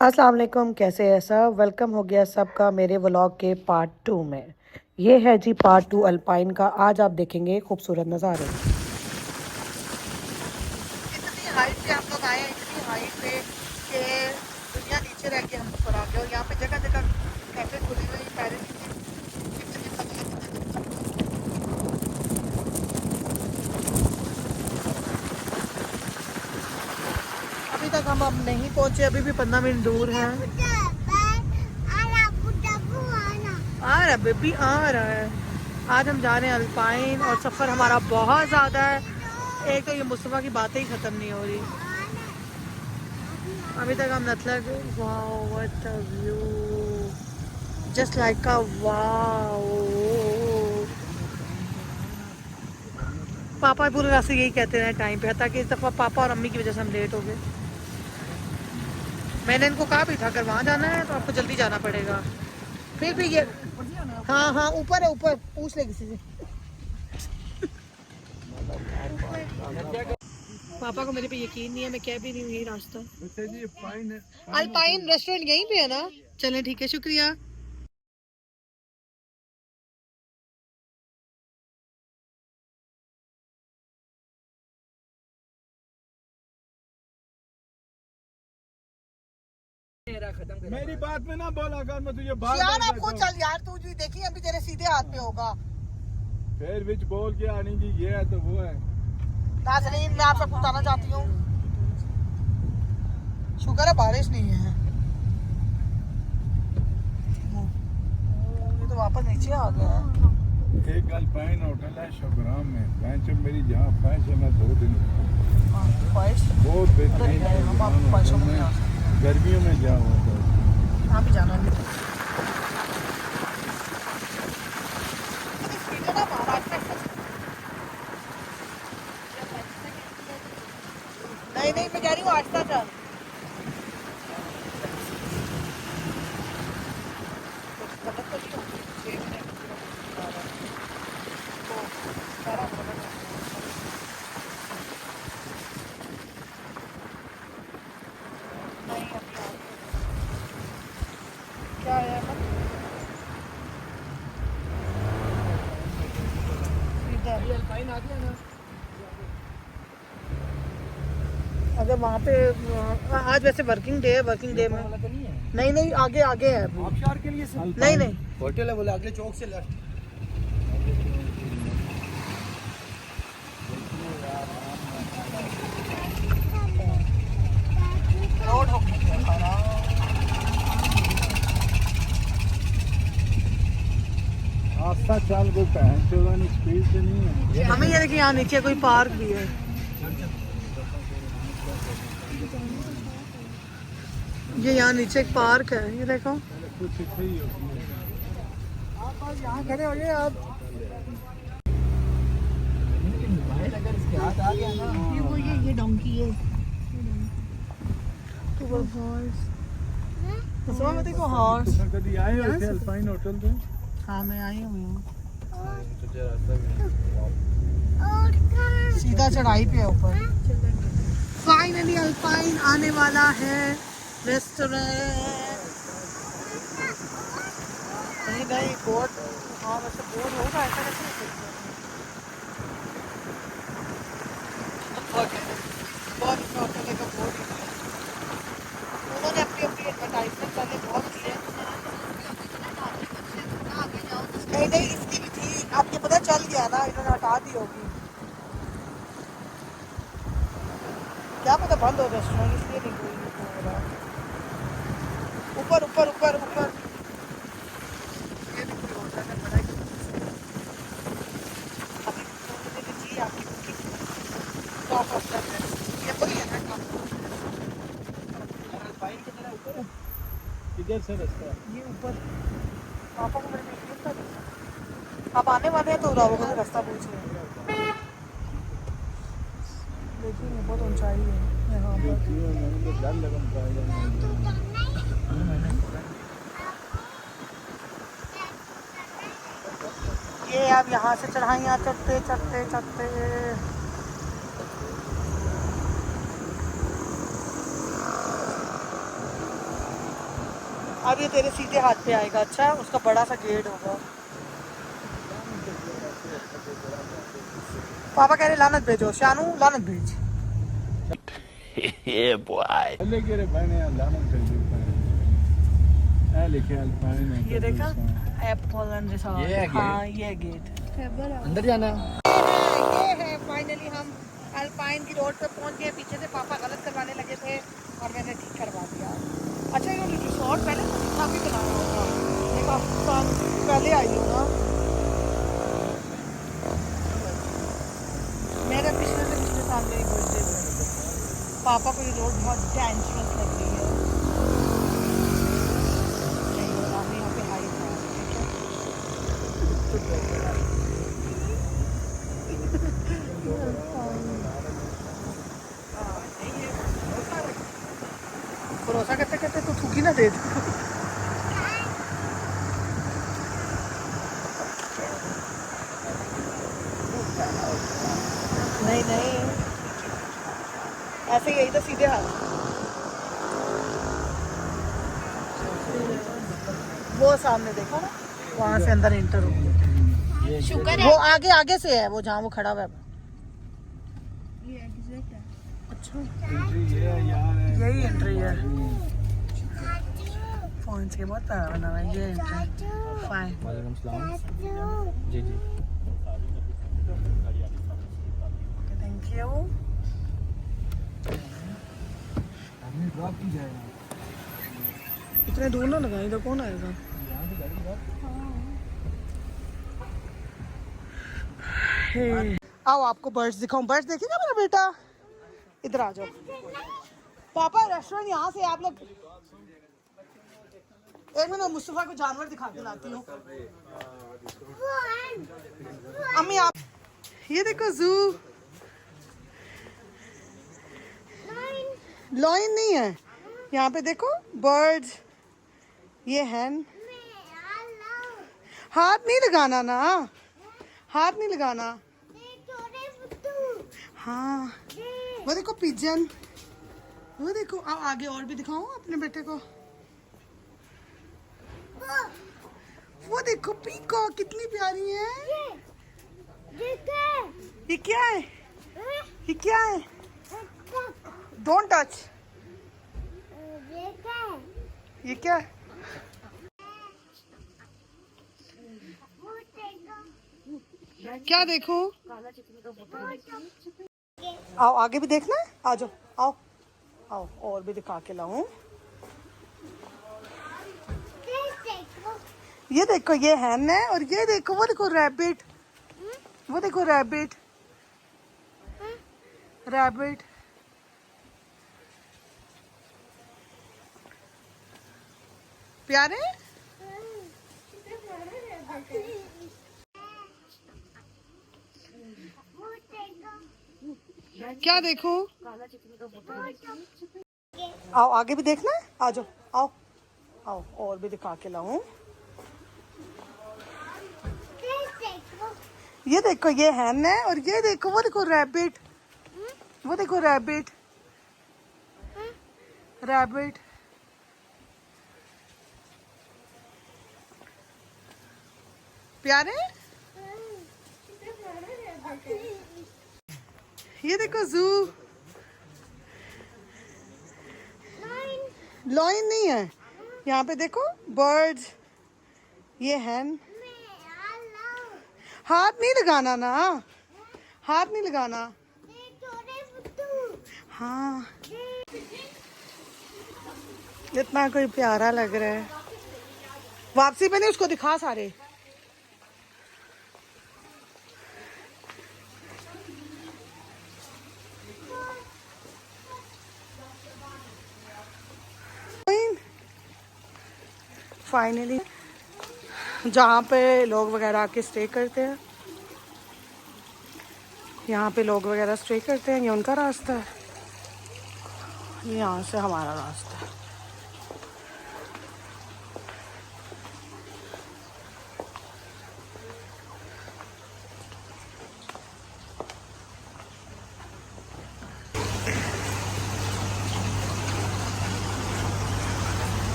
अस्सलाम वालेकुम, कैसे है सब। वेलकम हो गया सबका मेरे व्लॉग के पार्ट 2 में। ये है जी पार्ट 2 अल्पाइन का। आज आप देखेंगे खूबसूरत नज़ारे। इतनी हाइट पे हम लोग आए हैं, इतनी हाइट पे कि दुनिया नीचे रह के हम ऊपर आ गए। और यहाँ पे जगह जगह कैफे खुले हुए हैं। पैरिस अभी तक हम अब नहीं पहुँचे, अभी भी 15 मिनट दूर हैं। आ रहा बेबी, आ रहा है। आज हम जा रहे हैं अल्पाइन और सफ़र हमारा बहुत ज़्यादा है। एक तो ये मुस्तफ़ा की बातें ही ख़त्म नहीं हो रही। अभी तक हम नतलग, wow what a view, just like a wow. पापा पूरे रास्ते यही कहते रहे टाइम पे, ताकि इस दफ़ा पापा और अम्मी की वजह से हम लेट हो गए। मैंने इनको कहा भी था अगर वहाँ जाना है तो आपको जल्दी जाना पड़ेगा। फिर भी ये, हाँ हाँ ऊपर है, ऊपर पूछ ले किसी से। पापा को मेरे पे यकीन नहीं है, मैं कह भी नहीं हूँ यही रास्ता। अल्पाइन रेस्टोरेंट यहीं पे है ना। चलें ठीक है, शुक्रिया। मेरी बात में ना बोला कर, मैं तुझे बार यार बार आपको चल यार, तू भी देखी अभी तेरे सीधे हाथ पे होगा। फिर विच बोल के आने की ये है तो वो है। नाज़रीन, मैं आप सबको बताना चाहती हूँ, शुक्र है बारिश नहीं है। ये तो वापस नीचे आ गया है। एक अल्पाइन होटल है शोग्राम में, जब मेरी जहाँ ख्वाहिश है मैं 2 दिन ख्वाहिश बहुत बेहतरीन हम आपको ख्वाहिशों में नहीं आ सकते। गर्मियों में जाऊँ तो यहाँ भी जाना नहीं। नहीं नहीं, मैं कह रही हूँ आस्था चल। गलत तो नहीं होगी, 6 मिनट तो 11 मिनट। नहीं अभी आ गए। क्या है इधर। अगर वहाँ पे आज वैसे वर्किंग डे है, वर्किंग डे में नहीं नहीं, आगे आगे है अभी। आबशार के लिए नहीं नहीं, होटल है, बोले अगले चौक से लेफ्ट। रोड हो गई है खराब। आस्था चाल को पहन चौदह स्पीड से नहीं है। हमें ये देखिए यहाँ नीचे कोई पार्क भी है। ये यहाँ नीचे एक पार्क है, ये देखो। कुछ सही होती है। आप यहाँ खड़े हो गए आप। अगर इसके हाथ आ गया ना, ये डोंकी है। तो वो हॉर्स, तो मैं देखो हॉर्स। कभी आए हो इसे अल्पाइन होटल पे? हाँ मैं आई हूँ। सीधा चढ़ाई पे है ऊपर। फाइनली अल्पाइन आने वाला है रेस्टोरेंट। नहीं नहीं बोर्ड, हाँ वैसे बोर्ड होगा, ऐसा कैसे हो सकता है। बहुत इसमें होटल का बोर्ड ही नहीं है। उन्होंने अपनी अपनी एडवर्टाइजमेंट पहले बहुत की है। नहीं नहीं, इसकी भी थी, आपको पता चल गया ना, इन्होंने हटा दी होगी। क्या पता बंद हो रेस्टोरेंट, इसलिए नहीं कोई हो रहा। ऊपर ऊपर ऊपर ऊपर ये भी कोई होटल है बड़ा ही। अभी उन्होंने जी आपकी बुकिंग टॉप ऑप्शन है, ये वही है ना टॉप। अल्पाइन की तरह ऊपर है, किधर से रास्ता है? ये ऊपर पापा को मैंने नहीं था। अब आने वाले हैं तो रावों से रास्ता पूछ रहे हैं। देखिए बहुत ऊंचाई है यहाँ पर। मैंने तो डर लगा। ये अब यहाँ से चढ़ाइयाँ चढ़ते चढ़ते चढ़ते अब ये तेरे सीधे हाथ पे आएगा। अच्छा, उसका बड़ा सा गेट होगा। पापा कह रहे लानत भेजो, शानू लानत भेज। Yeah, boy. लेके रे भाई ने लाना चाहिए है लिखे अल्पाइन है ये देखा एप्पल एंड रिसॉर्ट। ये है हाँ ये गेट अंदर जाना है। ये है। फाइनली हम अल्पाइन की रोड पे पहुंच गए। पीछे से पापा गलत करवाने लगे थे और मैंने ठीक करवा दिया। अच्छा, ये रिसॉर्ट पहले तो काफ़ी बनाया होगा, मैं काफ़ी साल पहले आई हूँ ना। मेरे पिछले से पिछले साल मेरी बर्थडे पे पापा को ये रोड बहुत डेंजरस लग रही है। नहीं हो रहा, हमें यहाँ पे हाई था। भरोसा करते करते तो थूकी ना दे। नहीं नहीं, ऐसे यही तो सीधे हाथ। वो सामने देखो ना, वहां से अंदर इंटर हो। शुक्र वो है आगे आगे से है, वो जहाँ वो खड़ा हुआ है। अच्छा, ये यार है यही एंट्री है। फोन से बहुत प्यारा बना हुआ है ये एंट्री। फाइन। वालेकुम सलाम जी जी थैंक यू। हमने ड्रॉप की जाएगा इतने दूर ना लगाई, इधर कौन आएगा। यहां से गाड़ी ड्रॉप आओ आपको बर्ड्स दिखाऊं। बर्ड्स देखेगा मेरा बेटा, इधर आ जाओ। पापा रेस्टोरेंट यहाँ से आप लोग। एक मिनट, मुस्तफा को जानवर दिखा के लाती हूँ। अम्मी आप ये देखो, जू। लॉइन नहीं है यहाँ पे, देखो बर्ड्स। ये हैन। हाथ नहीं लगाना ना, हाथ नहीं लगाना। हाँ वो देखो पिजन, वो देखो। अब आगे और भी दिखाऊं अपने बेटे को। वो देखो पीकॉक, कितनी प्यारी है। ये क्या है, ये क्या है। Don't touch. ये क्या है। क्या देखो। आओ आगे भी देखना है, आ जाओ। आओ आओ और भी दिखा के लाऊं। ये देखो, ये हैन है। और ये देखो, वो देखो रैबिट, वो देखो रैबिट, रैबिट। प्यारे। क्या देखो। आओ आगे भी देखना है, आ जाओ। आओ आओ और भी दिखा के लाऊं। ये देखो, ये हैन है। और ये देखो, वो देखो रैबिट, वो देखो रैबिट, रैबिट। प्यारे। ये देखो जू। लॉइन नहीं है यहाँ पे, देखो बर्ड्स। ये हैन। हाथ नहीं लगाना ना, हाथ नहीं लगाना। हाँ इतना कोई प्यारा लग रहा है। वापसी पे नहीं, उसको दिखा सारे। फाइनली जहाँ पे लोग वगैरह आके स्टे करते हैं, यहाँ पे लोग वगैरह स्टे करते हैं। ये उनका रास्ता है, यहाँ से हमारा रास्ता है।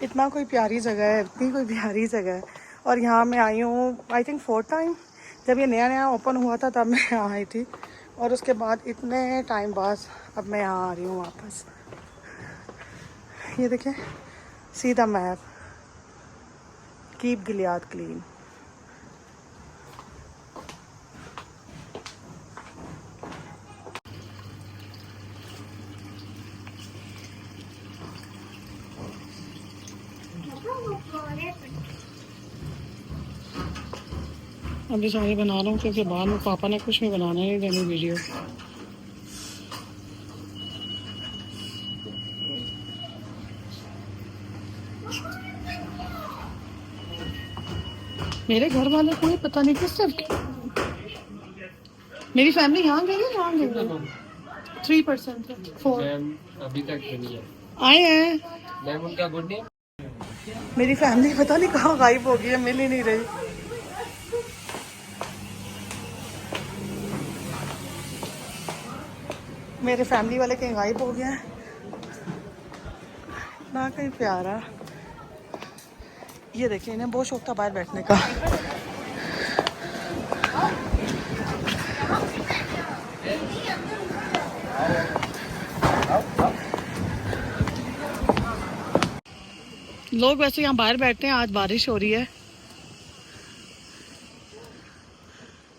इतना कोई प्यारी जगह है, इतनी कोई प्यारी जगह है। और यहाँ मैं आई हूँ आई थिंक 4th टाइम। जब ये नया नया ओपन हुआ था तब मैं यहाँ आई थी, और उसके बाद इतने टाइम बाद अब मैं यहाँ आ रही हूँ वापस। ये देखें, see the map, keep Gilead clean. अभी सारे बना रहा हूँ क्योंकि बाद में पापा ने कुछ भी बनाना नहीं देनी वीडियो। मेरे घर वाले को पता नहीं किस तरह की, मेरी फैमिली यहाँ गई है, यहाँ गई है 3% 4 अभी तक नहीं है आए हैं। मैम, उनका गुड नेम। मेरी फैमिली पता नहीं कहाँ गायब हो गई है, मिल ही नहीं रही। मेरे फैमिली वाले कहीं गायब हो गए हैं ना, कहीं प्यारा। ये देखिए, इन्हें बहुत शौक था बाहर बैठने का। लोग वैसे यहाँ बाहर बैठते हैं, आज बारिश हो रही है।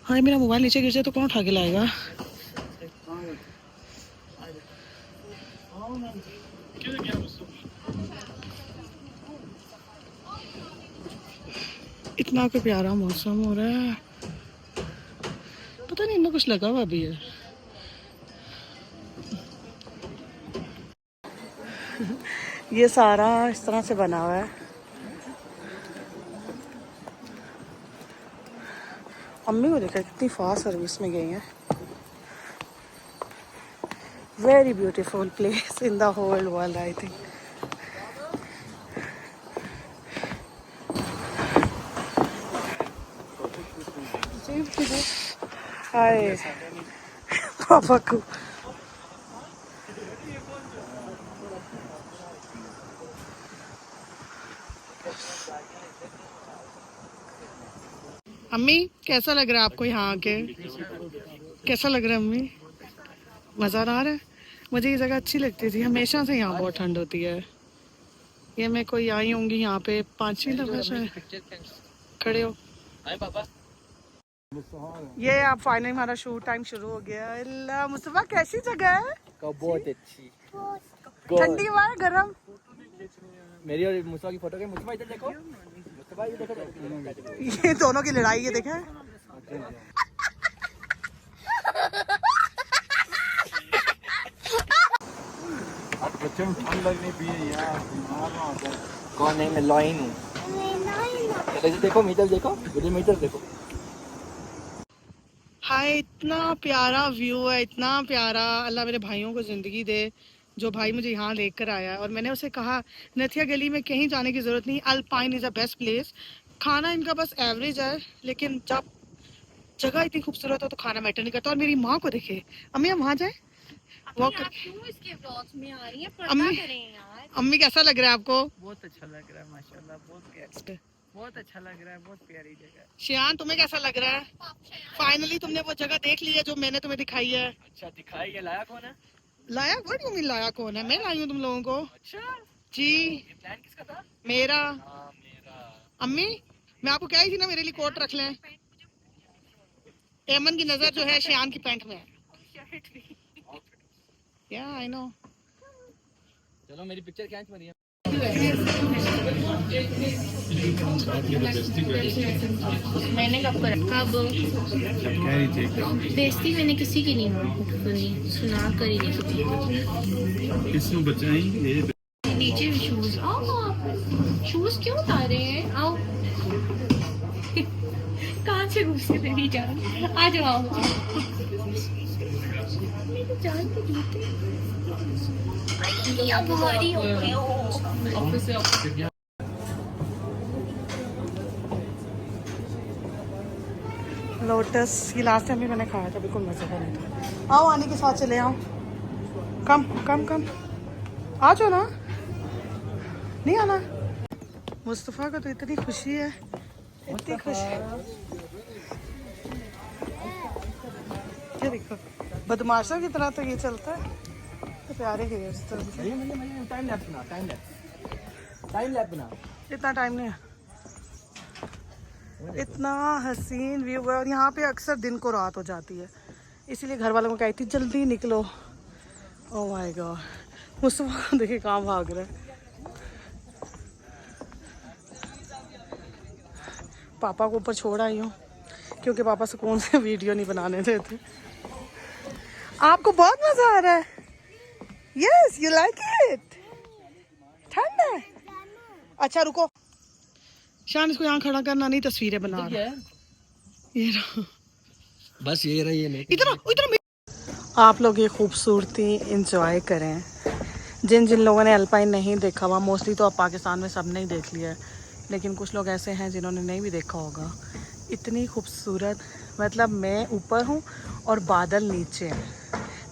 हाँ, मेरा मोबाइल नीचे गिर जाए तो कौन उठा के लाएगा। इतना कोई प्यारा मौसम हो रहा है, पता नहीं इनमें कुछ लगा हुआ भी है। ये सारा इस तरह से बना हुआ है। अम्मी को देखा कितनी फास्ट सर्विस में गई हैं। Very beautiful place in the whole world I think. Hi पापा को। अम्मी कैसा लग रहा है आपको यहाँ आके? कैसा लग रहा है अम्मी? मज़ा आ रहा है? मुझे ये जगह अच्छी लगती थी, हमेशा से यहाँ बहुत ठंड होती है। ये मैं कोई आई होंगी यहाँ पे 5वीं दफा शायद। खड़े हो पापा। ये आप फाइनली हमारा शूट टाइम शुरू हो गया। अल्लाह मुस्तफा, कैसी जगह है? बहुत अच्छी। ठंडी हवा है, गरम? मेरी और मुस्तफा की फोटो के। मुस्तफा इधर देखो, मुस्तफा इधर देखो। ये दोनों की लड़ाई है, देखें। बच्चों में ठंड लगनी भी है यार, बीमार ना हो जाए। कौन है? मैं लॉइन हूँ। इधर देखो, मीटर देखो, मुझे मीटर देखो। हाय, इतना प्यारा व्यू है, इतना प्यारा। अल्लाह मेरे भाइयों को ज़िंदगी दे, जो भाई मुझे यहाँ लेकर आया है। और मैंने उसे कहा नथिया गली में कहीं जाने की ज़रूरत नहीं, alpine is a best place. खाना इनका बस एवरेज है, लेकिन जब जगह इतनी खूबसूरत हो तो खाना मैटर नहीं करता। और मेरी माँ को देखे, अम्मी हम वहाँ जाए वॉक करके। अम्मी कैसा लग रहा है आपको? बहुत अच्छा लग रहा है माशाल्लाह, बहुत अच्छा लग रहा है, बहुत प्यारी जगह है। शियान, तुम्हें कैसा लग रहा है? फाइनली तुमने वो जगह देख ली है जो मैंने तुम्हें दिखाई है। अच्छा दिखाई है, लाया कौन है? लाया? व्हाट डू यू मीन लाया कौन है? मैं लाई हूँ तुम लोगों को। अच्छा, जी, ये प्लान किसका था? मेरा। हाँ, मेरा। अम्मी, मैं आपको कह रही थी ना मेरे लिए कोट रख लें। एमन की नजर जो है शियान की पैंट में है। या आई नो। चलो मेरी पिक्चर खींच मरिए। मैंने कब कर कब बेइज्जती मैंने किसी की नहीं सुनी, सुना कर ही नहीं सुनी। किसने बचाई ये? नीचे भी शूज। आओ, आप शूज क्यों उतार रहे हैं? आओ। कहाँ से घुस के मेरी जान? आ जाओ। मेरी जान के जूते अब भारी हो गए हो। ऑफिस से लोटस, ये लास्ट टाइम भी मैंने खाया था, बिल्कुल मज़े का नहीं था। आओ, आने के साथ चले आओ। कम कम कम, आ जाओ ना। नहीं आना? मुस्तफ़ा को तो इतनी खुशी है, इतनी खुशी। ये देखो बदमाशों की तरह तो ये चलता है। तो प्यारे हेयर स्टाइल, टाइम लैप्स बना, टाइम लैप्स बना। इतना टाइम नहीं है। इतना हसीन व्यू है और यहाँ पे अक्सर दिन को रात हो जाती है, इसीलिए घर वालों को कहती थी जल्दी निकलो। ओह माय गॉड, मुस्तफ़ा देखिए कहाँ भाग रहा है। पापा को ऊपर छोड़ आई हूँ क्योंकि पापा सुकून से वीडियो नहीं बनाने देते। आपको बहुत मजा आ रहा है? Yes, you like it? ठंड है? अच्छा रुको शान, इसको यहाँ खड़ा करना नहीं, तस्वीरें बना रहा है। ये रहा, बस ये रही है। इधर आप लोग ये खूबसूरती इंजॉय करें। जिन जिन लोगों ने अल्पाइन नहीं देखा हुआ, मोस्टली तो अब पाकिस्तान में सब ने ही देख लिया है, लेकिन कुछ लोग ऐसे हैं जिन्होंने नहीं भी देखा होगा। इतनी खूबसूरत, मतलब मैं ऊपर हूँ और बादल नीचे हैं।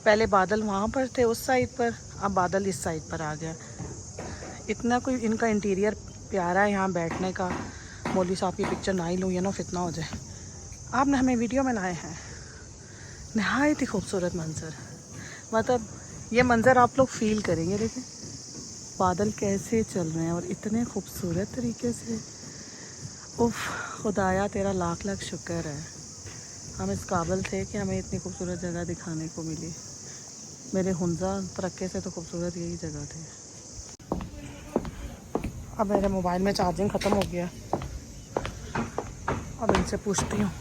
पहले बादल वहाँ पर थे उस साइड पर, अब बादल इस साइड पर आ गया। इतना कोई इनका इंटीरियर प्यारा है यहाँ बैठने का। मौलवी साहब की पिक्चर ना ही लूँ, ये ना फितना हो जाए। आपने हमें वीडियो में लाए हैं, नहायत ही खूबसूरत मंज़र। मतलब ये मंज़र आप लोग फील करेंगे। देखिए बादल कैसे चल रहे हैं और इतने खूबसूरत तरीके से। उफ खुदाया तेरा लाख लाख शुक्र है, हम इस काबिल थे कि हमें इतनी खूबसूरत जगह दिखाने को मिली। मेरे हुंजा तरक्के से तो खूबसूरत यही जगह थी। अब मेरे मोबाइल में चार्जिंग ख़त्म हो गया, अब इनसे पूछती हूँ।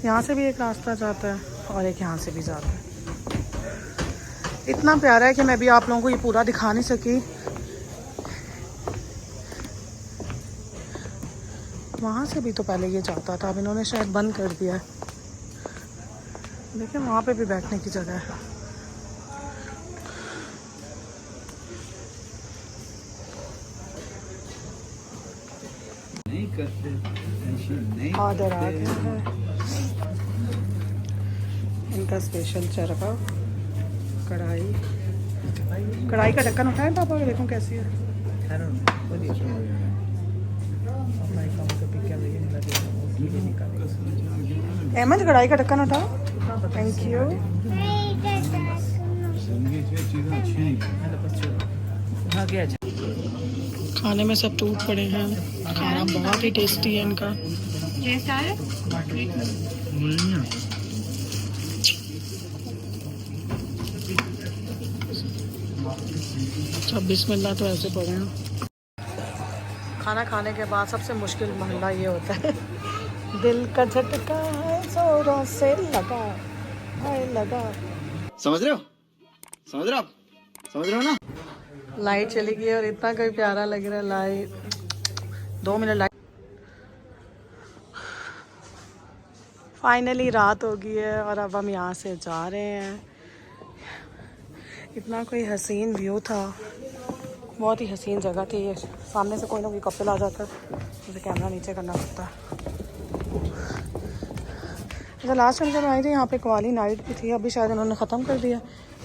यहाँ से भी एक रास्ता जाता है और एक यहाँ से भी जाता है। इतना प्यारा है कि मैं भी आप लोगों को ये पूरा दिखा नहीं सकी। वहाँ से भी तो पहले ये जाता था, अब इन्होंने शायद बंद कर दिया है। देखिए वहाँ पे भी बैठने की जगह है। नहीं करते, नहीं ऑर्डर आ गया है इनका स्पेशल चरखा, कढ़ाई। कढ़ाई का ढक्कन उठाए पापा, देखो कैसी है। अहमद कढ़ाई का ढक्कन उठाओ, थैंक यू। खाने में सब टूट पड़े हैं, खाना बहुत ही टेस्टी है इनका। जैसा है सब बिस्मिल्लाह तो ऐसे पड़े हैं। खाना खाने के बाद सबसे मुश्किल मामला ये होता है, दिल का झटका है जोरों से लगा है लगा। समझ रहे हो, समझ रहे हो आप, समझ रहे हो ना। लाइट चली गई और इतना कोई प्यारा लग रहा है। Light 2 minute light. फाइनली रात हो गई है और अब हम यहाँ से जा रहे हैं। इतना कोई हसीन व्यू था, बहुत ही हसीन जगह थी ये। सामने से कोई ना कोई कपल आ जाता है, मुझे कैमरा नीचे करना पड़ता है। अच्छा लास्ट टाइम जब आई थी यहाँ पे कवाली नाइट भी थी, अभी शायद उन्होंने ख़त्म कर दिया।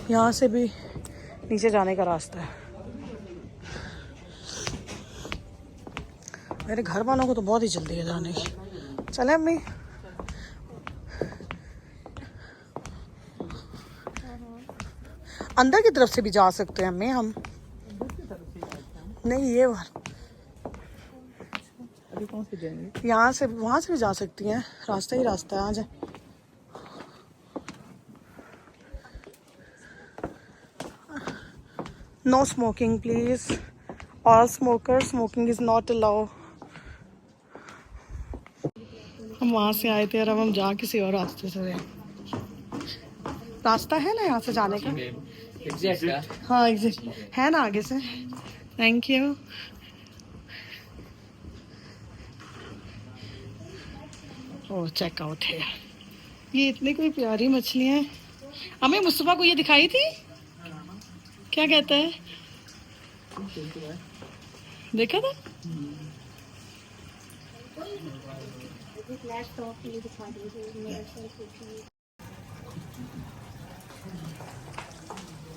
यहाँ से भी नीचे जाने का रास्ता है। मेरे घर वालों को तो बहुत ही जल्दी है जाने की। चले अम्मी, अंदर की तरफ से भी जा सकते हैं अम्मी हम। नहीं ये बार अभी कौन से जाएंगे? यहाँ से वहाँ से भी जा सकती हैं, रास्ता ही रास्ता है। आ जाए। No smoking please, all smoker, smoking is not allow. हम वहाँ से आए थे और अब हम जा किसी और रास्ते से रहे। रास्ता है ना यहाँ से जाने का? हाँ एग्जैक्ट है ना आगे से। Thank you. ओह चेकआउट है। ये इतनी कोई प्यारी मछलियाँ हैं। हमें मुस्तफा को ये दिखाई थी, क्या कहता है, देखा था?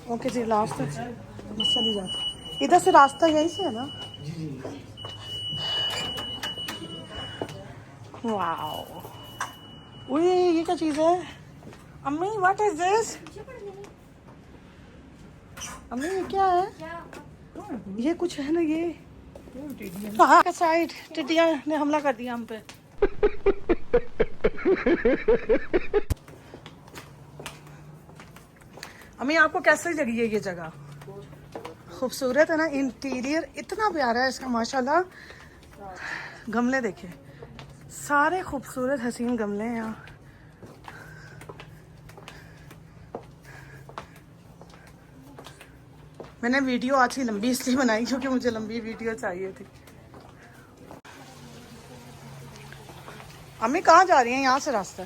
ओके जी लास्ट तक भी जाता। इधर से रास्ता यही से है ना? वाओ, उई ये क्या चीज़ है? अम्मी व्हाट इज दिस? अम्मी ये क्या है? ये कुछ है ना ये पहाड़ का साइड टिड्डियां ने हमला कर दिया हम पे। अम्मी आपको कैसे लगी है ये जगह? खूबसूरत है ना, इंटीरियर इतना प्यारा है इसका माशाल्लाह। गमले देखे, सारे खूबसूरत हसीन गमले हैं यहाँ। मैंने वीडियो आज ही लंबी इसलिए बनाई क्योंकि मुझे लंबी वीडियो चाहिए थी। अम्मी कहाँ जा रही हैं? यहाँ से रास्ता।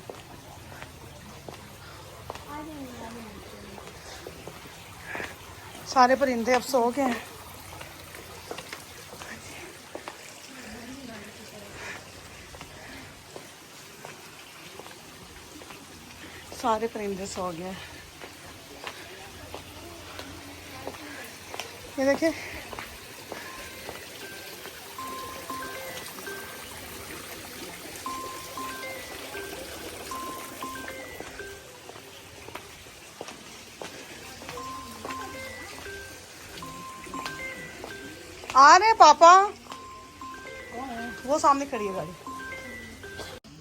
सारे परिंदे अब सो गए हैं। सारे परिंदे सो गए हैं। ये देखिए आ रहे हैं पापा, वो सामने खड़ी है गाड़ी।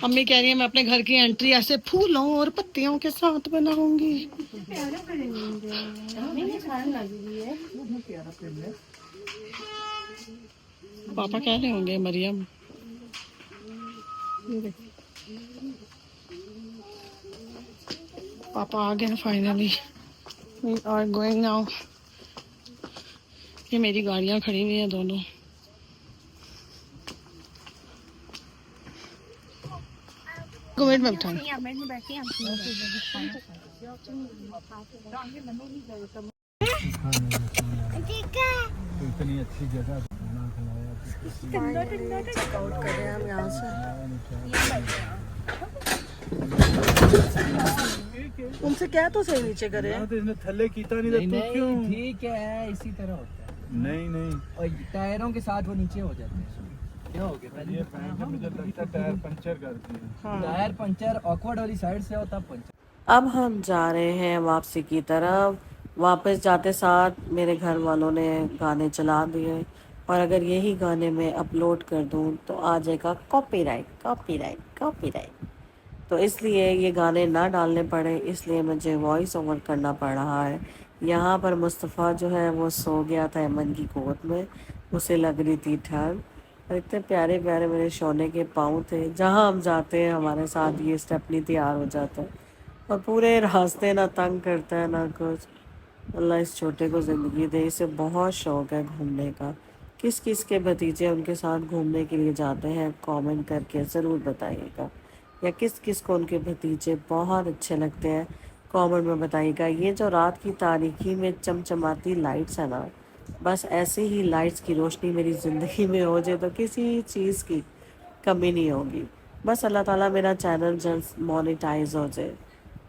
अम्मी कह रही है मैं अपने घर की एंट्री ऐसे फूलों और पत्तियों के साथ बनाऊंगी। पापा कह रहे होंगे मरियम। पापा आ गए finally. We are going now. ये मेरी गाड़ियां खड़ी हुई हैं दोनों। मिनट में बैठा इतनी अच्छी जगह खाना खिलाया। चेकआउट कर रहे हैं हम यहाँ से। उनसे क्या तो सही नीचे करे हैं। तो इसने थल्ले कीता नहीं था तू क्यों? ठीक है, इसी तरह होता है। नहीं और टायरों के साथ वो नीचे हो जाते हैं। क्या हो गया? ये पैंट मुझे लगता है टायर पंचर करती है। टायर पंचर ऑकवर्ड वाली साइड से होता पंचर। अब हम जा रहे हैं वापसी की तरफ। वापस जाते साथ मेरे घर वालों ने गाने चला दिए और अगर यही गाने मैं अपलोड कर दूं तो आ जाएगा कॉपीराइट कॉपीराइट कॉपीराइट। तो इसलिए ये गाने ना डालने पड़े, इसलिए मुझे वॉइस ओवर करना पड़ रहा है। यहाँ पर मुस्तफ़ा जो है वो सो गया था अमन की गोद में, उसे लग रही थी ठंड। और इतने प्यारे प्यारे मेरे सोने के पाँव थे। जहाँ हम जाते हैं हमारे साथ ये स्टेपनी तैयार हो जाता है और पूरे रास्ते ना तंग करता है ना कुछ। अल्लाह इस छोटे को ज़िंदगी दे। इसे बहुत शौक़ है घूमने का। किस किस के भतीजे उनके साथ घूमने के लिए जाते हैं कमेंट करके ज़रूर बताइएगा, या किस किस को उनके भतीजे बहुत अच्छे लगते हैं कमेंट में बताइएगा। ये जो रात की तारीकी में चमचमाती लाइट्स है ना, बस ऐसे ही लाइट्स की रोशनी मेरी ज़िंदगी में हो जाए तो किसी चीज़ की कमी नहीं होगी। बस अल्लाह ताला मेरा चैनल जल्द मोनेटाइज हो जाए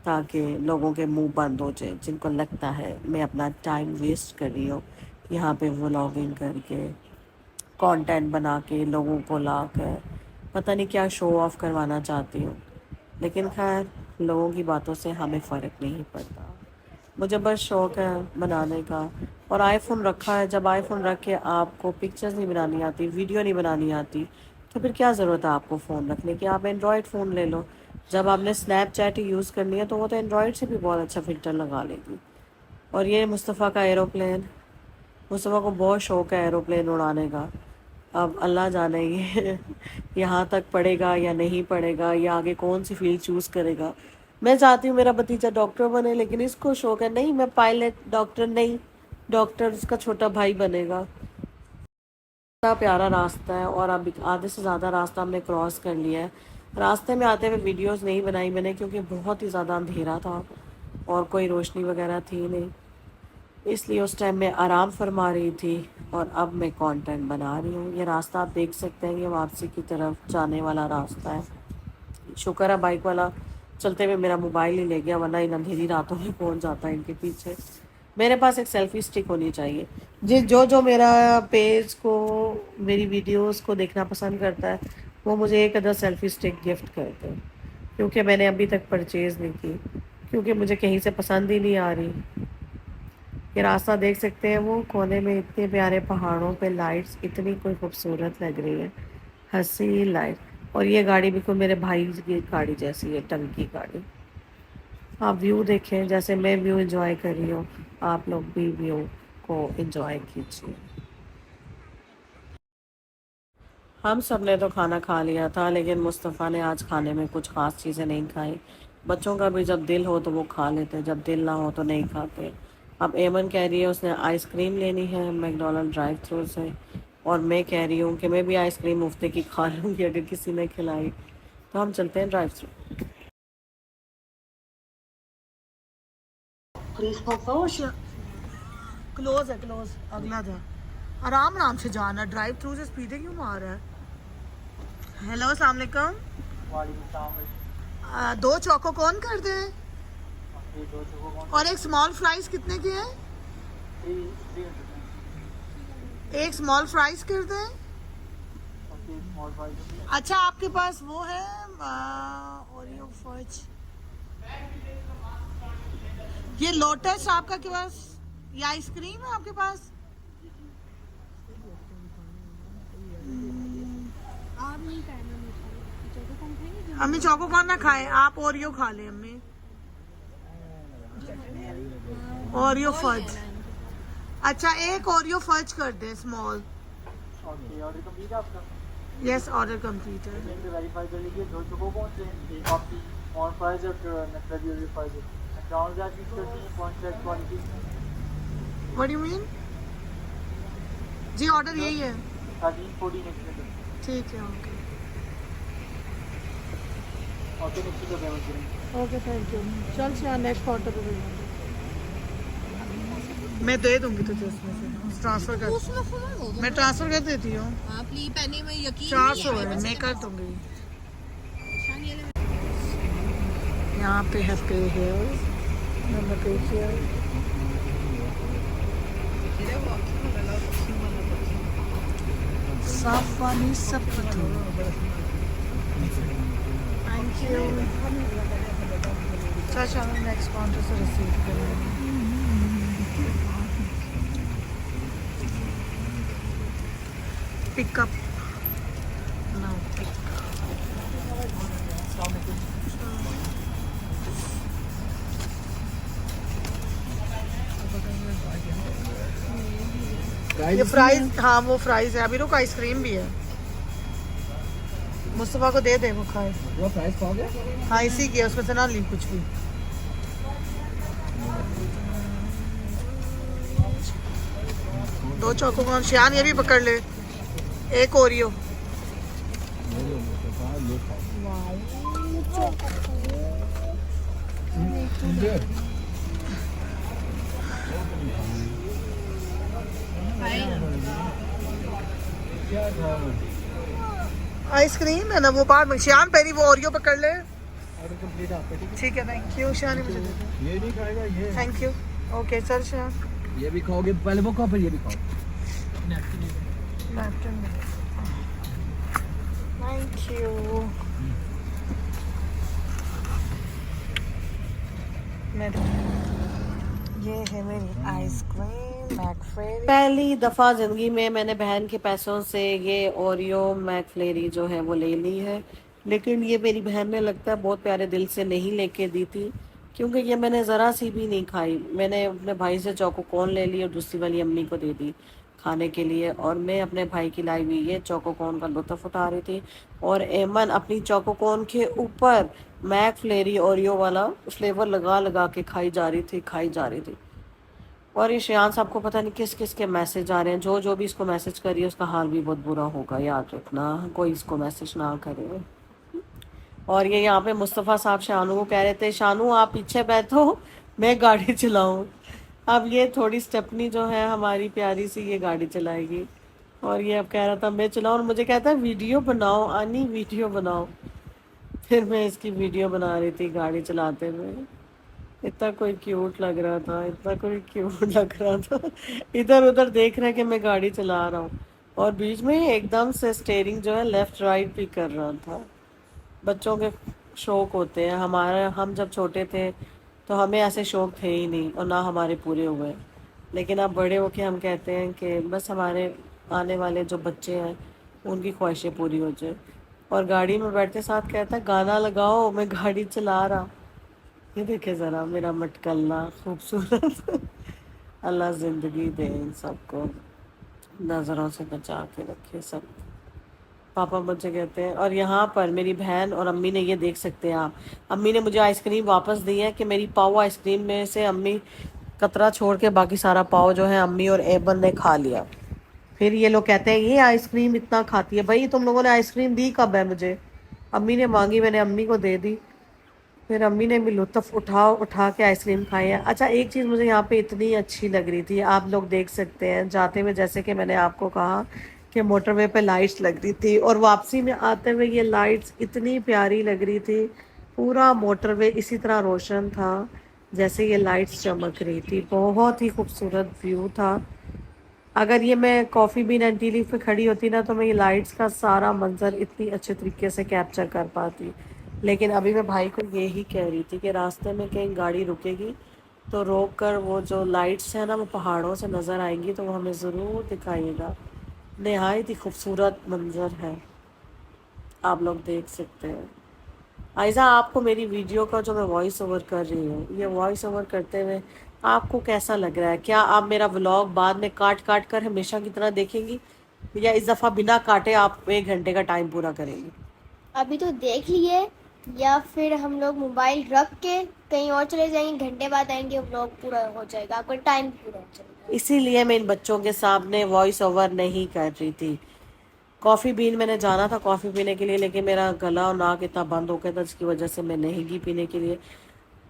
ताकि लोगों के मुंह बंद हो जाए जिनको लगता है मैं अपना टाइम वेस्ट कर रही हूँ यहाँ पे व्लॉगिंग करके, कंटेंट बना के, लोगों को ला कर पता नहीं क्या शो ऑफ करवाना चाहती हूँ। लेकिन खैर लोगों की बातों से हमें फ़र्क नहीं पड़ता। मुझे बस शौक़ है बनाने का। और आईफ़ोन रखा है, जब आईफ़ोन रख के आपको पिक्चर्स नहीं बनानी आती, वीडियो नहीं बनानी आती, तो फिर क्या ज़रूरत है आपको फ़ोन रखने की? आप एंड्रॉयड फ़ोन ले लो। जब आपने स्नैपचैट ही यूज़ करनी है तो वो तो एंड्रॉयड से भी बहुत अच्छा फ़िल्टर लगा लेगी। और ये मुस्तफ़ा का एरोप्लेन, मुस्तफ़ा को बहुत शौक़ है एरोप्लेन उड़ाने का। अब अल्लाह जाने ये यहाँ तक पढ़ेगा या नहीं पढ़ेगा, या आगे कौन सी फील्ड चूज़ करेगा। मैं चाहती हूँ मेरा भतीजा डॉक्टर बने, लेकिन इसको शौक़ है नहीं मैं पायलट, डॉक्टर नहीं, डॉक्टर उसका छोटा भाई बनेगा। इतना प्यारा रास्ता है और अब आधे से ज़्यादा रास्ता हमने क्रॉस कर लिया है। रास्ते में आते हुए वीडियोस नहीं बनाई मैंने क्योंकि बहुत ही ज़्यादा अंधेरा था और कोई रोशनी वगैरह थी नहीं, इसलिए उस टाइम मैं आराम फरमा रही थी और अब मैं कंटेंट बना रही हूँ। ये रास्ता आप देख सकते हैं, ये वापसी की तरफ जाने वाला रास्ता है। शुक्र है बाइक वाला चलते हुए मेरा मोबाइल ही ले गया, वरना इन अंधेरी रातों में पहुँच जाता है इनके पीछे। मेरे पास एक सेल्फ़ी स्टिक होनी चाहिए। जो जो मेरा पेज को, मेरी वीडियोस को देखना पसंद करता है वो मुझे एक अदर सेल्फी स्टिक गिफ्ट कर दे, क्योंकि मैंने अभी तक परचेज़ नहीं की, क्योंकि मुझे कहीं से पसंद ही नहीं आ रही। ये रास्ता देख सकते हैं, वो कोने में इतने प्यारे पहाड़ों पे लाइट्स इतनी कोई खूबसूरत लग रही है, हंसी लाइट। और ये गाड़ी बिल्कुल मेरे भाई की गाड़ी जैसी है, टंकी गाड़ी। आप व्यू देखें, जैसे मैं व्यू एंजॉय कर रही हूँ, आप लोग भी व्यू को एंजॉय कीजिए। हम सब ने तो खाना खा लिया था, लेकिन मुस्तफ़ा ने आज खाने में कुछ ख़ास चीज़ें नहीं खाई। बच्चों का भी जब दिल हो तो वो खा लेते, जब दिल ना हो तो नहीं खाते। अब एमन कह रही है उसने आइसक्रीम लेनी है मैकडॉनल्ड ड्राइव थ्रू से, और मैं कह रही हूँ कि मैं भी आइसक्रीम मुफ्ते की खा लूँगी अगर किसी ने खिलाई। तो हम चलते हैं ड्राइव थ्रू। क्लोज है, क्लोज, अगला था। आराम आराम से जाना, ड्राइव थ्रू से स्पीडे क्यों मार रहा है। हेलो, अस्सलाम वालेकुम। दो चोको कौन कर दे, और एक स्मॉल फ्राइज कितने के हैं? एक स्मॉल फ्राइज कर दे। अच्छा, आपके पास वो है ओरियो फज, ये लोटस आपका के पास, ये आइसक्रीम है आपके पास? अम्मी चोको कौन ना खाए, आप ओरियो खा ले अम्मी। Oreo fudge. अच्छा, एक ओरियो फज कर दे स्मॉल। यस, ऑर्डर कंप्लीट है। वेरीफाई कर लीजिए, दो चोको कौन से, एक आपकी स्मॉल फ्राइज और नटरी Oreo fries. What you mean? जी, ऑर्डर यही है। 13-14 ठीक है, okay next okay, thank you. चल से नेक्स्ट ऑर्डर पे मैं दे दूंगी तुझे उसमें से, ट्रांसफर कर, मैं ट्रांसफर कर देती हूँ। 400 है, मैं कर दूंगी। यहाँ पे है पे हिल्स, नंबर पे हिल। साफ पानी सब पतो। Thank you. अच्छा, नेक्स्ट काउंटर से रिसीव करें। पिकअप नाउ, ये फ्राइज, हाँ वो फ्राइज है। अभी रुक, आइसक्रीम भी है, मुस्तफा को दे दे, वो खाए। वो फ्राइज खाओगे? हाँ, इसी की है, उसमें से ना ली कुछ भी। दो चौको कौन, शियान ये भी पकड़ ले, एक ओरियो। आइसक्रीम है ना वो, बाहर में शियान पहली वो ओरियो पकड़ ले। ऑर्डर कंप्लीट आपका, ठीक है, थैंक यू। शियान ही मुझे दे दे। ये नहीं खाएगा ये। Thank you. ओके, चल शियान। ये भी खाओगे, पहले वो खाओ फिर ये भी खाओ। Napkin they. Thank you. ये है मेरी आइसक्रीम मैकफ्लेरी। पहली दफ़ा ज़िंदगी में मैंने बहन के पैसों से ये ओरियो मैकफ्लेरी जो है वो ले ली है, लेकिन ये मेरी बहन ने लगता है बहुत प्यारे दिल से नहीं लेके दी थी, क्योंकि ये मैंने ज़रा सी भी नहीं खाई। मैंने अपने भाई से चोको कॉर्न ले ली और दूसरी वाली अम्मी को दे दी खाने के लिए, और मैं अपने भाई की लाई हुई ये चोको कॉर्न का लुत्फ़ उठा रही थी, और एमन अपनी चोको कॉर्न के ऊपर मैकफ्लेरी ओरियो वाला फ्लेवर लगा लगा के खाई जा रही थी। और ये शियान साहब को पता नहीं किस किस के मैसेज आ रहे हैं, जो भी इसको मैसेज करिए उसका हाल भी बहुत बुरा होगा, याद रखना, कोई इसको मैसेज ना करे। और ये यहाँ पे मुस्तफ़ा साहब शानू को कह रहे थे, शानू आप पीछे बैठो, मैं गाड़ी चलाऊं। अब ये थोड़ी स्टेपनी जो है हमारी प्यारी सी, ये गाड़ी चलाएगी, और ये अब कह रहा था मैं चलाऊं, और मुझे कहता है वीडियो बनाओ आनी, वीडियो बनाओ। फिर मैं इसकी वीडियो बना रही थी गाड़ी चलाते हुए। इतना कोई क्यूट लग रहा था, इतना कोई क्यूट लग रहा था, इधर उधर देख रहा है कि मैं गाड़ी चला रहा हूँ, और बीच में एकदम से स्टेयरिंग जो है लेफ्ट राइट भी कर रहा था। बच्चों के शौक होते हैं, हमारे हम जब छोटे थे तो हमें ऐसे शौक थे ही नहीं और ना हमारे पूरे हुए। लेकिन अब बड़े होके हम कहते हैं कि बस हमारे आने वाले जो बच्चे हैं उनकी ख्वाहिशें पूरी हो जाए। और गाड़ी में बैठते साथ कहता है गाना लगाओ, मैं गाड़ी चला रहा। ये देखे ज़रा मेरा मटकलना खूबसूरत। अल्लाह ज़िंदगी दे इन सबको, नज़रों से बचा के रखे सब। पापा मुझे कहते हैं, और यहाँ पर मेरी बहन और अम्मी ने, ये देख सकते हैं आप, अम्मी ने मुझे आइसक्रीम वापस दी है कि मेरी पाव आइसक्रीम में से अम्मी कतरा छोड़ के बाकी सारा पाव जो है अम्मी और एबन ने खा लिया। फिर ये लोग कहते हैं ये आइसक्रीम इतना खाती है। भाई तुम लोगों ने आइसक्रीम दी कब है मुझे? अम्मी ने मांगी, मैंने अम्मी को दे दी। फिर अम्मी ने भी लुत्फ़ उठा के आइसक्रीम खाई है। अच्छा, एक चीज़ मुझे यहाँ पे इतनी अच्छी लग रही थी, आप लोग देख सकते हैं जाते हुए, जैसे कि मैंने आपको कहा कि मोटरवे पे लाइट्स लग रही थी और वापसी में आते हुए ये लाइट्स इतनी प्यारी लग रही थी। पूरा मोटरवे इसी तरह रोशन था जैसे ये लाइट्स चमक रही थी। बहुत ही खूबसूरत व्यू था। अगर ये मैं coffee been and T leaf पे खड़ी होती ना तो मैं ये लाइट्स का सारा मंजर इतनी अच्छे तरीके से कैप्चर कर पाती। लेकिन अभी मैं भाई को ये ही कह रही थी कि रास्ते में कहीं गाड़ी रुकेगी तो रोक कर वो जो लाइट्स है ना वो पहाड़ों से नज़र आएंगी तो वो हमें ज़रूर दिखाइएगा। नहायत ही खूबसूरत मंजर है, आप लोग देख सकते हैं। आयज़ा, आपको मेरी वीडियो का जो मैं वॉइस ओवर कर रही हूँ, ये वॉइस ओवर करते हुए आपको कैसा लग रहा है? क्या आप मेरा व्लॉग बाद में काट काट कर हमेशा की तरह देखेंगी या इस दफ़ा बिना काटे आप 1 घंटे का टाइम पूरा करेंगी? अभी तो देख लिए, या फिर हम लोग मोबाइल रख के कहीं और चले जाएंगे, घंटे बाद आएंगे, व्लॉग पूरा हो जाएगा, आपका टाइम पूरा हो जाएगा। इसीलिए मैं इन बच्चों के सामने वॉइस ओवर नहीं कर रही थी। कॉफ़ी बीन मैंने जाना था कॉफ़ी पीने के लिए, लेकिन मेरा गला और नाक इतना बंद हो गया था जिसकी वजह से मैं नहीं गई पीने के लिए।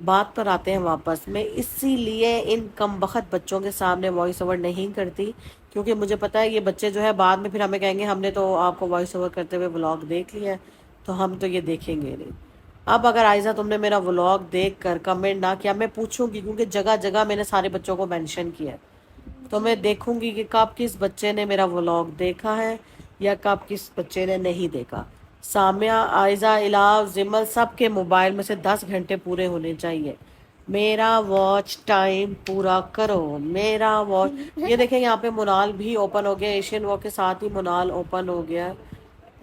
बात पर आते हैं वापस, मैं इसीलिए इन कमबख्त बच्चों के सामने वॉइस ओवर नहीं करती क्योंकि मुझे पता है ये बच्चे जो है बाद में फिर हमें कहेंगे हमने तो आपको वॉइस ओवर करते हुए व्लॉग देख लिया है, तो हम तो ये देखेंगे नहीं। अब अगर आयज़ा तुमने मेरा व्लॉग देख कर कमेंट ना किया, मैं पूछूंगी क्योंकि जगह जगह मैंने सारे बच्चों को मेंशन किया है, तो मैं देखूंगी कि कब किस बच्चे ने मेरा व्लॉग देखा है या कब किस बच्चे ने नहीं देखा। सामिया, आयज़ा, इलाव, जिमल सब के मोबाइल में से 10 घंटे पूरे होने चाहिए। मेरा वॉच टाइम पूरा करो, मेरा वॉच। ये देखें यहाँ पे मुनाल भी ओपन हो गया, एशियन वॉक के साथ ही मुनाल ओपन हो गया।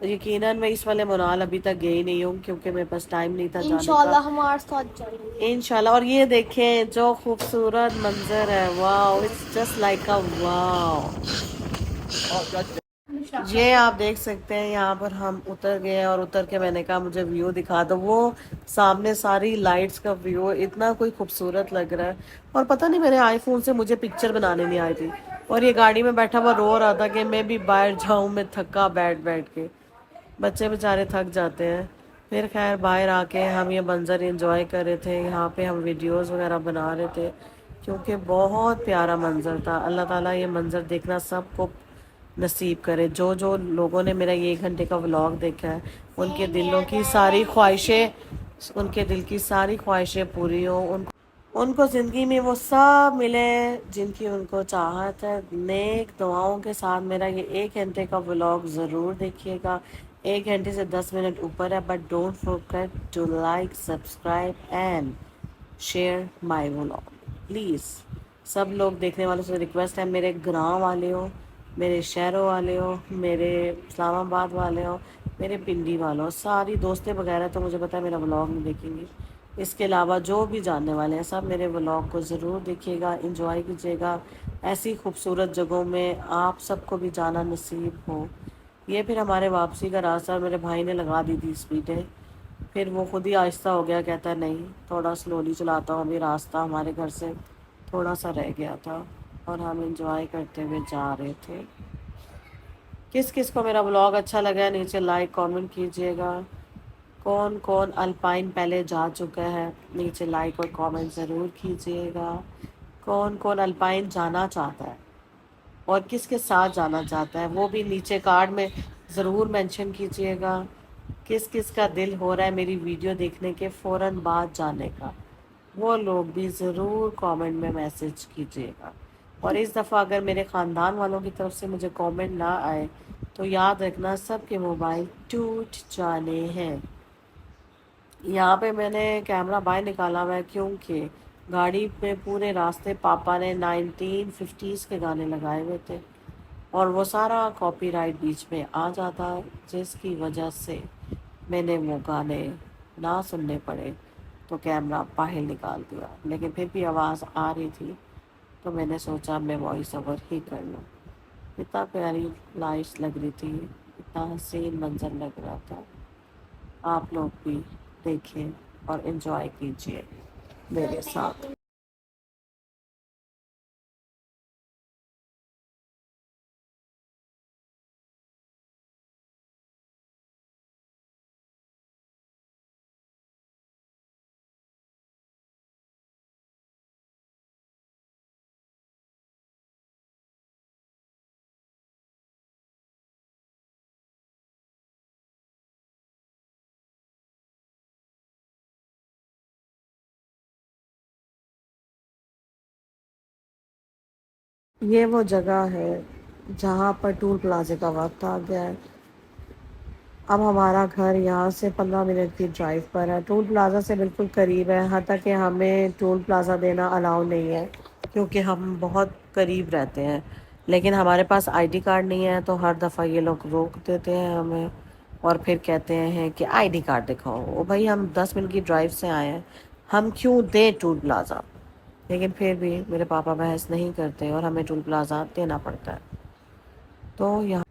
यकीनन मैं इस वाले मुनाल अभी तक गई नहीं हूँ क्योंकि मेरे पास टाइम नहीं था जाने इंशाल्लाह का। हमारे साथ जाएंगे इंशाल्लाह। और ये देखें जो खूबसूरत मंजर है, wow, it's just like a wow. ये आप देख सकते हैं यहाँ पर हम उतर गए और उतर के मैंने कहा मुझे व्यू दिखा दो। वो सामने सारी लाइट्स का व्यू इतना कोई खूबसूरत लग रहा है। और पता नहीं मेरे आईफोन से मुझे पिक्चर बनाने नहीं आई थी और ये गाड़ी में बैठा हुआ रो रहा था कि मैं भी बाहर जाऊँ, मैं थका बैठ बैठ के। बच्चे बेचारे थक जाते हैं। फिर खैर बाहर आके हम ये मंजर एंजॉय कर रहे थे, यहाँ पे हम वीडियोस वगैरह बना रहे थे क्योंकि बहुत प्यारा मंजर था। अल्लाह ताला ये मंजर देखना सबको नसीब करे। जो जो लोगों ने मेरा ये 1 घंटे का व्लॉग देखा है उनके दिलों की सारी ख्वाहिशें, उनके दिल की सारी ख्वाहिशें पूरी हों, उनको ज़िंदगी में वो सब मिले जिनकी उनको चाहत है। नेक दुआओं के साथ मेरा ये 1 घंटे का व्लॉग ज़रूर देखिएगा। 1 घंटे से 10 मिनट ऊपर है, but don't forget to like, subscribe and share my vlog please. सब लोग देखने वालों से रिक्वेस्ट है, मेरे गाँव वाले हो, मेरे शहरों वाले हो, मेरे इस्लामाबाद वाले हो, मेरे पिंडी वालों, सारी दोस्तें वगैरह तो मुझे पता है मेरा व्लॉग नहीं देखेंगी। इसके अलावा जो भी जानने वाले हैं सब मेरे व्लॉग को ज़रूर देखिएगा, एंजॉय कीजिएगा। ऐसी खूबसूरत जगहों में आप सबको भी जाना नसीब हो। ये फिर हमारे वापसी का रास्ता मेरे भाई ने लगा दी थी स्पीडें, फिर वो खुद ही आहिस्ता हो गया, कहता है नहीं थोड़ा स्लोली चलाता हूँ, अभी रास्ता हमारे घर से थोड़ा सा रह गया था और हम एंजॉय करते हुए जा रहे थे। किस किस को मेरा व्लॉग अच्छा लगा नीचे लाइक कमेंट कीजिएगा। कौन कौन अल्पाइन पहले जा चुका है नीचे लाइक और कमेंट ज़रूर कीजिएगा। कौन कौन अल्पाइन जाना चाहता है और किसके साथ जाना चाहता है वो भी नीचे कार्ड में ज़रूर मेंशन कीजिएगा। किस किस का दिल हो रहा है मेरी वीडियो देखने के फ़ौरन बाद जाने का, वो लोग भी ज़रूर कमेंट में मैसेज कीजिएगा। और इस दफ़ा अगर मेरे ख़ानदान वालों की तरफ से मुझे कमेंट ना आए तो याद रखना सबके मोबाइल टूट जाने हैं। यहाँ पे मैंने कैमरा बाहर निकाला हुआ है क्योंकि गाड़ी पे पूरे रास्ते पापा ने 1950s के गाने लगाए हुए थे और वो सारा कॉपीराइट बीच में आ जाता, जिसकी वजह से मैंने वो गाने ना सुनने पड़े तो कैमरा बाहर निकाल दिया। लेकिन फिर भी आवाज़ आ रही थी तो मैंने सोचा मैं वॉइस ओवर ही कर लूँ। इतना प्यारी लाइट्स लग रही थी, इतना हसीन मंजर लग रहा था। आप लोग भी देखें और एंजॉय कीजिए मेरे साथ। ये वो जगह है जहाँ पर टोल प्लाजे का वक्त आ गया है। अब हमारा घर यहाँ से 15 मिनट की ड्राइव पर है, टोल प्लाज़ा से बिल्कुल करीब है। यहाँ तक कि हमें टोल प्लाज़ा देना अलाउ नहीं है क्योंकि हम बहुत करीब रहते हैं, लेकिन हमारे पास आईडी कार्ड नहीं है तो हर दफ़ा ये लोग रोक देते हैं हमें और फिर कहते हैं कि आईडी कार्ड दिखाओ। ओ भाई, हम 10 मिनट की ड्राइव से आए हैं, हम क्यों दें टोल प्लाज़ा? लेकिन फिर भी मेरे पापा बहस नहीं करते और हमें टोल प्लाज़ा देना पड़ता है। तो यहाँ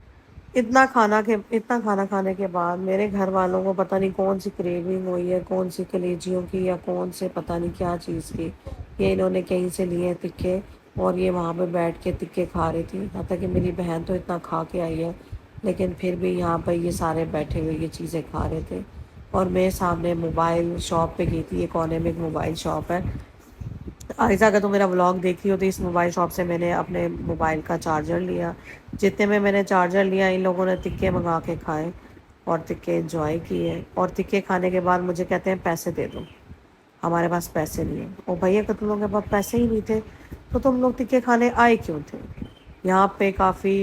इतना खाना खाने के बाद मेरे घर वालों को पता नहीं कौन सी क्रेविंग हुई है, कौन सी कलेजियों की या कौन से पता नहीं क्या चीज़ की, ये इन्होंने कहीं से लिए तिक्के और ये वहाँ पे बैठ के तिक्के खा रही थी। यहाँ तक कि मेरी बहन तो इतना खा के आई है, लेकिन फिर भी यहाँ पर ये सारे बैठे हुए ये चीज़ें खा रहे थे और मैं सामने मोबाइल शॉप पे गई थी। ये कोने में एक मोबाइल शॉप है। आयशा, अगर तुम मेरा व्लॉग देखी हो तो इस मोबाइल शॉप से मैंने अपने मोबाइल का चार्जर लिया। जितने में मैंने चार्जर लिया, इन लोगों ने तिक्के मंगा के खाए और तिक्के एंजॉय किए और तिक्के खाने के बाद मुझे कहते हैं पैसे दे दो, हमारे पास पैसे नहीं है। ओ भैया, अगर तुम लोगों के पास पैसे ही नहीं थे तो तुम लोग तिक्के खाने आए क्यों थे? यहाँ पे काफ़ी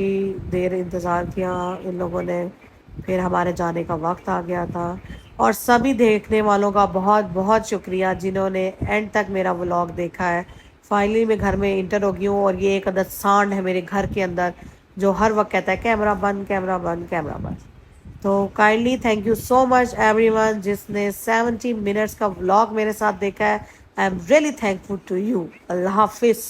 देर इंतज़ार किया इन लोगों ने, फिर हमारे जाने का वक्त आ गया था। और सभी देखने वालों का बहुत बहुत शुक्रिया जिन्होंने एंड तक मेरा व्लॉग देखा है। फाइनली मैं घर में इंटर हो गई हूँ और ये एक अदद सांड है मेरे घर के अंदर जो हर वक्त कहता है कैमरा बंद, कैमरा बंद, कैमरा बंद। तो kindly thank you so much everyone जिसने 70 मिनट्स का व्लॉग मेरे साथ देखा है। I am really thankful to you. अल्लाह हाफिज़।